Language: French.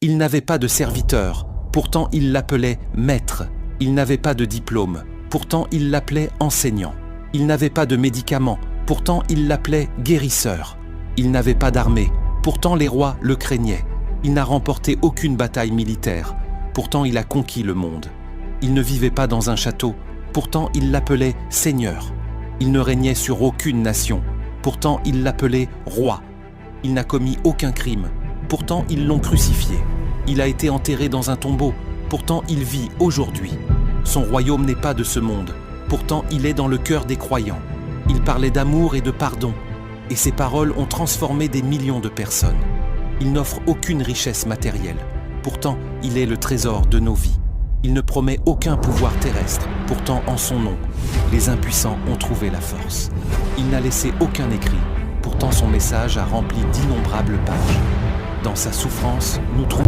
Il n'avait pas de serviteur, pourtant il l'appelait maître. Il n'avait pas de diplôme, pourtant il l'appelait enseignant. Il n'avait pas de médicaments, pourtant il l'appelait guérisseur. Il n'avait pas d'armée, pourtant les rois le craignaient. Il n'a remporté aucune bataille militaire, pourtant il a conquis le monde. Il ne vivait pas dans un château, pourtant il l'appelait Seigneur. Il ne régnait sur aucune nation, pourtant il l'appelait roi. Il n'a commis aucun crime, pourtant ils l'ont crucifié. Il a été enterré dans un tombeau, pourtant il vit aujourd'hui. Son royaume n'est pas de ce monde, pourtant il est dans le cœur des croyants. Il parlait d'amour et de pardon, et ses paroles ont transformé des millions de personnes. Il n'offre aucune richesse matérielle, pourtant il est le trésor de nos vies. Il ne promet aucun pouvoir terrestre, pourtant en son nom, les impuissants ont trouvé la force. Il n'a laissé aucun écrit, pourtant son message a rempli d'innombrables pages. Dans sa souffrance, nous trouvons